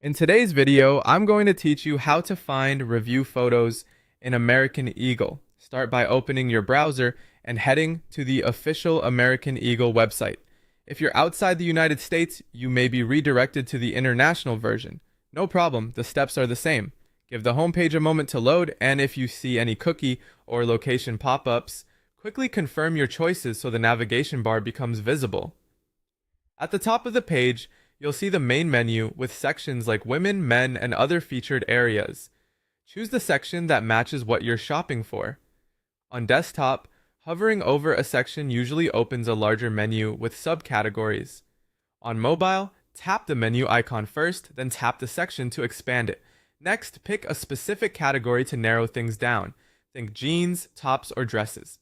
In today's video, I'm going to teach you how to find review photos in American Eagle. Start by opening your browser and heading to the official American Eagle website. If you're outside the United States, you may be redirected to the international version. No problem, the steps are the same. Give the homepage a moment to load, and if you see any cookie or location pop-ups, quickly confirm your choices so the navigation bar becomes visible. At the top of the page, you'll see the main menu with sections like women, men, and other featured areas. Choose the section that matches what you're shopping for. On desktop, hovering over a section usually opens a larger menu with subcategories. On mobile, tap the menu icon first, then tap the section to expand it. Next, pick a specific category to narrow things down. Think jeans, tops, or dresses.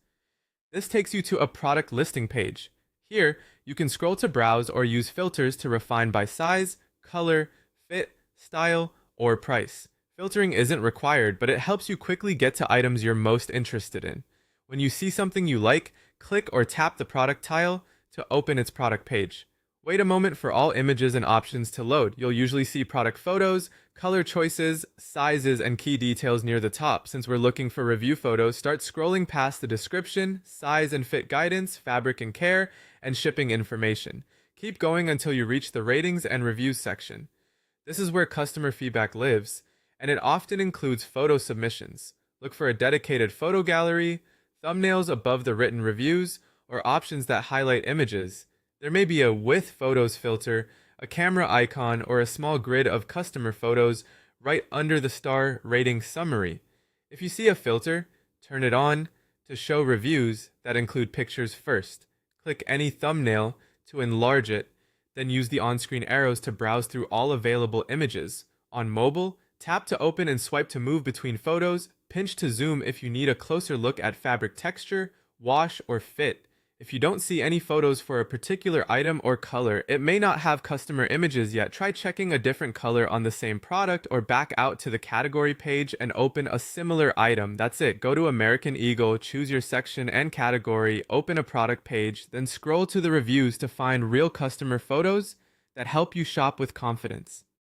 This takes you to a product listing page. Here, you can scroll to browse or use filters to refine by size, color, fit, style, or price. Filtering isn't required, but it helps you quickly get to items you're most interested in. When you see something you like, click or tap the product tile to open its product page. Wait a moment for all images and options to load. You'll usually see product photos, color choices, sizes, and key details near the top. Since we're looking for review photos, start scrolling past the description, size and fit guidance, fabric and care, and shipping information. Keep going until you reach the ratings and reviews section. This is where customer feedback lives, and it often includes photo submissions. Look for a dedicated photo gallery, thumbnails above the written reviews, or options that highlight images. There may be a with photos filter, a camera icon, or a small grid of customer photos right under the star rating summary. If you see a filter, turn it on to show reviews that include pictures first. Click any thumbnail to enlarge it, then use the on-screen arrows to browse through all available images. On mobile, tap to open and swipe to move between photos, pinch to zoom if you need a closer look at fabric texture, wash, or fit. If you don't see any photos for a particular item or color, it may not have customer images yet. Try checking a different color on the same product or back out to the category page and open a similar item. That's it. Go to American Eagle, choose your section and category, open a product page, then scroll to the reviews to find real customer photos that help you shop with confidence.